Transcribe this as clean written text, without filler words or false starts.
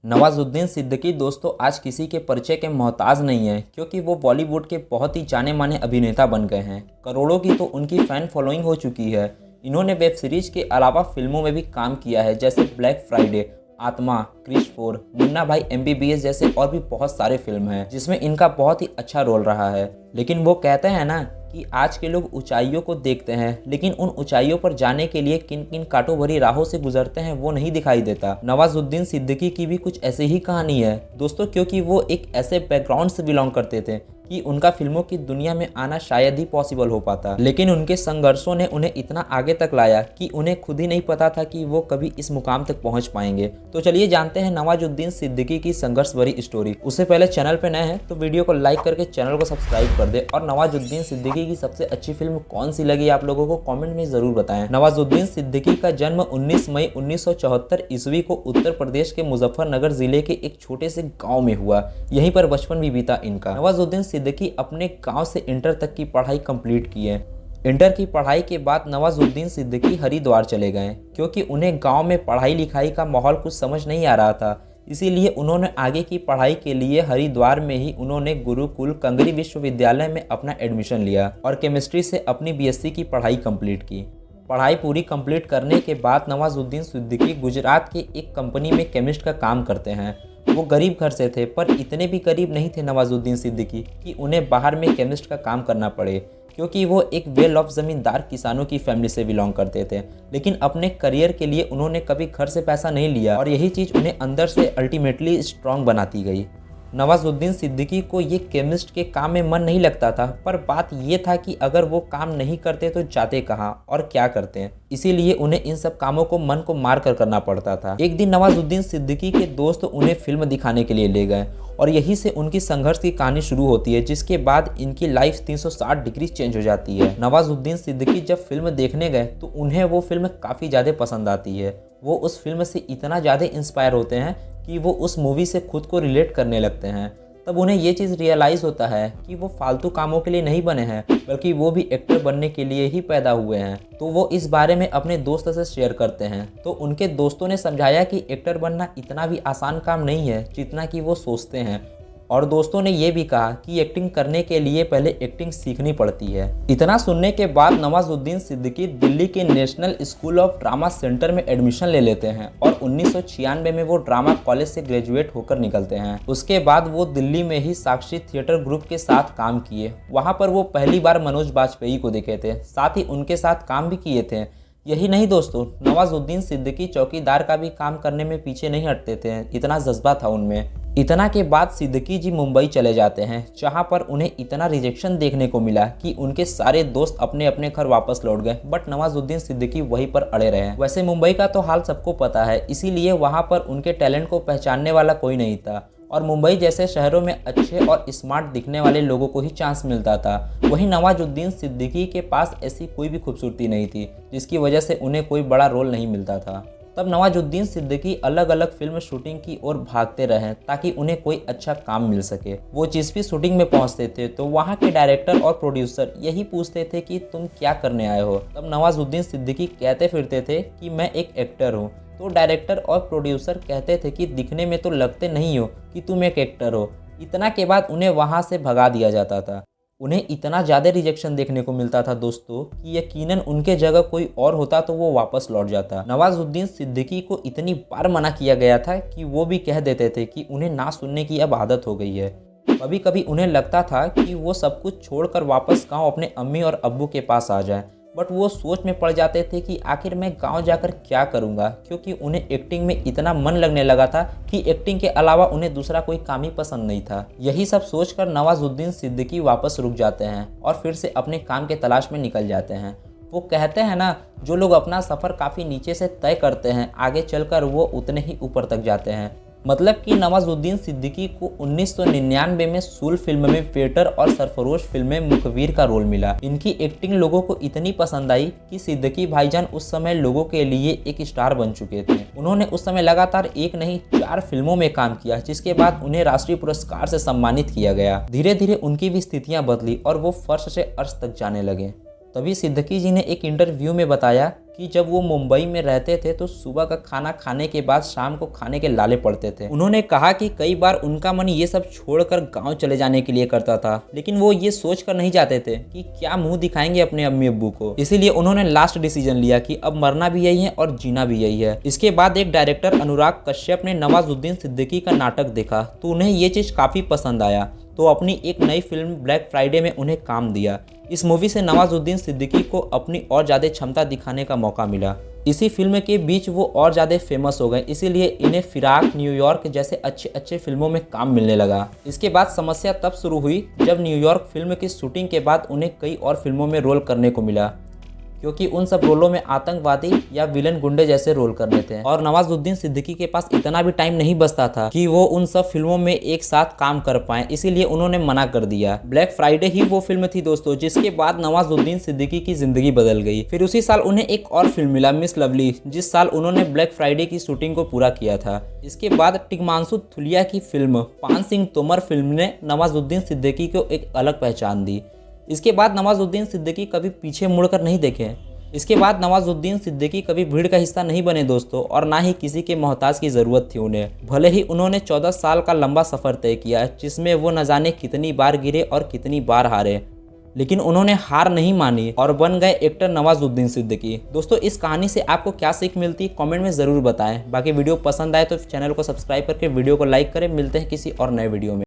नवाजुद्दीन सिद्दीकी दोस्तों आज किसी के परिचय के मोहताज नहीं है, क्योंकि वो बॉलीवुड के बहुत ही जाने माने अभिनेता बन गए हैं। करोड़ों की तो उनकी फैन फॉलोइंग हो चुकी है। इन्होंने वेब सीरीज के अलावा फिल्मों में भी काम किया है, जैसे ब्लैक फ्राइडे, आत्मा, क्रिश 4, मुन्ना भाई MBBS जैसे और भी बहुत सारे फिल्म हैं जिसमें इनका बहुत ही अच्छा रोल रहा है। लेकिन वो कहते हैं ना कि आज के लोग ऊंचाइयों को देखते हैं, लेकिन उन ऊंचाइयों पर जाने के लिए किन किन कांटों भरी राहों से गुजरते हैं वो नहीं दिखाई देता। नवाजुद्दीन सिद्दीकी की भी कुछ ऐसी ही कहानी है दोस्तों, क्योंकि वो एक ऐसे बैकग्राउंड से बिलोंग करते थे कि उनका फिल्मों की दुनिया में आना शायद ही पॉसिबल हो पाता, लेकिन उनके संघर्षों ने उन्हें इतना आगे तक लाया कि उन्हें खुद ही नहीं पता था कि वो कभी इस मुकाम तक पहुंच पाएंगे। तो चलिए जानते हैं नवाजुद्दीन सिद्दीकी की संघर्ष भरी स्टोरी। उससे पहले चैनल पे नए हैं तो वीडियो को लाइक करके चैनल को सब्सक्राइब कर दे, और नवाजुद्दीन सिद्दीकी की सबसे अच्छी फिल्म कौन सी लगी आप लोगों को कॉमेंट में जरूर बताएं। नवाजुद्दीन सिद्दीकी का जन्म 19 मई 1974 ईस्वी को उत्तर प्रदेश के मुजफ्फरनगर जिले के एक छोटे से गाँव में हुआ। यहीं पर बचपन भी बीता इनका। नवाजुद्दीन सिद्दीकी अपने गांव से इंटर तक की पढ़ाई कंप्लीट की है। इंटर की पढ़ाई के बाद नवाजुद्दीन सिद्दीकी हरिद्वार चले गए, क्योंकि उन्हें गांव में पढ़ाई लिखाई का माहौल कुछ समझ नहीं आ रहा था। इसीलिए उन्होंने आगे की पढ़ाई के लिए हरिद्वार में ही उन्होंने गुरुकुल कंगरी विश्वविद्यालय में अपना एडमिशन लिया और केमिस्ट्री से अपनी BSc की पढ़ाई कंप्लीट की। पढ़ाई पूरी कंप्लीट करने के बाद नवाजुद्दीन सिद्दीकी गुजरात के एक कंपनी में केमिस्ट का काम करते हैं। वो गरीब घर से थे, पर इतने भी गरीब नहीं थे नवाजुद्दीन सिद्दीकी कि उन्हें बाहर में केमिस्ट का काम करना पड़े, क्योंकि वो एक वेल ऑफ ज़मींदार किसानों की फैमिली से बिलोंग करते थे। लेकिन अपने करियर के लिए उन्होंने कभी घर से पैसा नहीं लिया, और यही चीज़ उन्हें अंदर से अल्टीमेटली स्ट्रॉन्ग बनाती गई। नवाजुद्दीन सिद्दीकी को ये केमिस्ट के काम में मन नहीं लगता था, पर बात ये था कि अगर वो काम नहीं करते तो जाते कहाँ और क्या करते हैं। इसीलिए उन्हें इन सब कामों को मन को मार कर करना पड़ता था। एक दिन नवाजुद्दीन सिद्दीकी के दोस्त उन्हें फिल्म दिखाने के लिए ले गए, और यहीं से उनकी संघर्ष की कहानी शुरू होती है, जिसके बाद इनकी लाइफ 360 डिग्री चेंज हो जाती है। नवाजुद्दीन सिद्दीकी जब फिल्म देखने गए तो उन्हें वो फिल्म काफ़ी ज़्यादा पसंद आती है। वो उस फिल्म से इतना ज़्यादा इंस्पायर होते हैं कि वो उस मूवी से खुद को रिलेट करने लगते हैं। तब उन्हें ये चीज़ रियलाइज़ होता है कि वो फालतू कामों के लिए नहीं बने हैं, बल्कि वो भी एक्टर बनने के लिए ही पैदा हुए हैं। तो वो इस बारे में अपने दोस्त से शेयर करते हैं, तो उनके दोस्तों ने समझाया कि एक्टर बनना इतना भी आसान काम नहीं है जितना कि वो सोचते हैं। और दोस्तों ने ये भी कहा कि एक्टिंग करने के लिए पहले एक्टिंग सीखनी पड़ती है। इतना सुनने के बाद नवाजुद्दीन सिद्दीकी दिल्ली के national school of drama centre में एडमिशन ले लेते हैं, और 1996 में वो ड्रामा कॉलेज से ग्रेजुएट होकर निकलते हैं। उसके बाद वो दिल्ली में ही साक्षी थिएटर ग्रुप के साथ काम किए। वहाँ पर वो पहली बार मनोज बाजपेयी को देखे थे, साथ ही उनके साथ काम भी किए थे। यही नहीं दोस्तों, नवाजुद्दीन सिद्दीकी चौकीदार का भी काम करने में पीछे नहीं हटते थे, इतना जज्बा था उनमें। इतना के बाद सिद्दीकी जी मुंबई चले जाते हैं, जहां पर उन्हें इतना रिजेक्शन देखने को मिला कि उनके सारे दोस्त अपने अपने घर वापस लौट गए, बट नवाजुद्दीन सिद्दीकी वहीं पर अड़े रहे। वैसे मुंबई का तो हाल सबको पता है, इसीलिए वहां पर उनके टैलेंट को पहचानने वाला कोई नहीं था, और मुंबई जैसे शहरों में अच्छे और स्मार्ट दिखने वाले लोगों को ही चांस मिलता था। वहीं नवाजुद्दीन सिद्दीकी के पास ऐसी कोई भी खूबसूरती नहीं थी, जिसकी वजह से उन्हें कोई बड़ा रोल नहीं मिलता था। तब नवाजुद्दीन सिद्दीकी अलग अलग फिल्म शूटिंग की ओर भागते रहे, ताकि उन्हें कोई अच्छा काम मिल सके। वो जिस भी शूटिंग में पहुंचते थे तो वहां के डायरेक्टर और प्रोड्यूसर यही पूछते थे कि तुम क्या करने आए हो। तब नवाजुद्दीन सिद्दीकी कहते फिरते थे कि मैं एक एक्टर हूँ। तो डायरेक्टर और प्रोड्यूसर कहते थे कि दिखने में तो लगते नहीं हो कि तुम एक एक्टर हो। इतना के बाद उन्हें वहां से भगा दिया जाता था। उन्हें इतना ज़्यादा रिजेक्शन देखने को मिलता था दोस्तों कि यकीनन उनके जगह कोई और होता तो वो वापस लौट जाता। नवाजुद्दीन सिद्दीकी को इतनी बार मना किया गया था कि वो भी कह देते थे कि उन्हें ना सुनने की अब आदत हो गई है। कभी कभी उन्हें लगता था कि वो सब कुछ छोड़कर वापस गाँव अपने अम्मी और अब्बू के पास आ जाए, बट वो सोच में पड़ जाते थे कि आखिर मैं गांव जाकर क्या करूंगा, क्योंकि उन्हें एक्टिंग में इतना मन लगने लगा था कि एक्टिंग के अलावा उन्हें दूसरा कोई काम ही पसंद नहीं था। यही सब सोचकर नवाजुद्दीन सिद्दीकी वापस रुक जाते हैं और फिर से अपने काम के तलाश में निकल जाते हैं। वो कहते हैं ना, जो लोग अपना सफ़र काफ़ी नीचे से तय करते हैं, आगे चलकर वो उतने ही ऊपर तक जाते हैं। मतलब कि नवाजुद्दीन सिद्दीकी को 1999 में सूल फिल्म में वेटर और सरफरोश फिल्म में मुखबिर का रोल मिला। इनकी एक्टिंग लोगों को इतनी पसंद आई कि सिद्दीकी भाईजान उस समय लोगों के लिए एक स्टार बन चुके थे। उन्होंने उस समय लगातार एक नहीं 4 फिल्मों में काम किया, जिसके बाद उन्हें राष्ट्रीय पुरस्कार से सम्मानित किया गया। धीरे धीरे उनकी भी स्थितियाँ बदली और वो फर्श से अर्श तक जाने लगे। तभी सिद्दीकी जी ने एक इंटरव्यू में बताया कि जब वो मुंबई में रहते थे तो सुबह का खाना खाने के बाद शाम को खाने के लाले पड़ते थे। उन्होंने कहा कि कई बार उनका मन ये सब छोड़कर गांव चले जाने के लिए करता था, लेकिन वो ये सोच कर नहीं जाते थे कि क्या मुंह दिखाएंगे अपने अम्मी अब्बू को। इसीलिए उन्होंने लास्ट डिसीजन लिया कि अब मरना भी यही है और जीना भी यही है। इसके बाद एक डायरेक्टर अनुराग कश्यप ने नवाजुद्दीन सिद्दीकी का नाटक देखा तो उन्हें ये चीज़ काफ़ी पसंद आया, तो अपनी एक नई फिल्म ब्लैक फ्राइडे में उन्हें काम दिया। इस मूवी से नवाजुद्दीन सिद्दीकी को अपनी और ज़्यादा क्षमता दिखाने का मौका मिला। इसी फिल्म के बीच वो और ज़्यादा फेमस हो गए, इसीलिए इन्हें फिराक, न्यूयॉर्क जैसे अच्छे फिल्मों में काम मिलने लगा। इसके बाद समस्या तब शुरू हुई जब न्यूयॉर्क फिल्म की शूटिंग के बाद उन्हें कई और फिल्मों में रोल करने को मिला, क्योंकि उन सब रोलों में आतंकवादी या विलन गुंडे जैसे रोल करने थे और नवाजुद्दीन सिद्दीकी के पास इतना भी टाइम नहीं बचता था कि वो उन सब फिल्मों में एक साथ काम कर पाएं, इसीलिए उन्होंने मना कर दिया। ब्लैक फ्राइडे ही वो फिल्म थी दोस्तों जिसके बाद नवाजुद्दीन सिद्दीकी की जिंदगी बदल गई। फिर उसी साल उन्हें एक और फिल्म मिला, मिस लवली, जिस साल उन्होंने ब्लैक फ्राइडे की शूटिंग को पूरा किया था। इसके बाद टिग्मांशु थुलिया की फिल्म पान सिंह तोमर फिल्म ने नवाजुद्दीन सिद्दीकी को एक अलग पहचान दी। इसके बाद नवाजुद्दीन सिद्दीकी कभी पीछे मुड़कर नहीं देखे। इसके बाद नवाजुद्दीन सिद्दीकी कभी भीड़ का हिस्सा नहीं बने दोस्तों, और ना ही किसी के मोहताज की ज़रूरत थी उन्हें। भले ही उन्होंने 14 साल का लंबा सफ़र तय किया जिसमें वो न जाने कितनी बार गिरे और कितनी बार हारे, लेकिन उन्होंने हार नहीं मानी और बन गए एक्टर नवाजुद्दीन सिद्दीकी। दोस्तों इस कहानी से आपको क्या सीख मिलती है कमेंट में ज़रूर बताएं। बाकी वीडियो पसंद आए तो चैनल को सब्सक्राइब करके वीडियो को लाइक करें। मिलते हैं किसी और नए वीडियो में।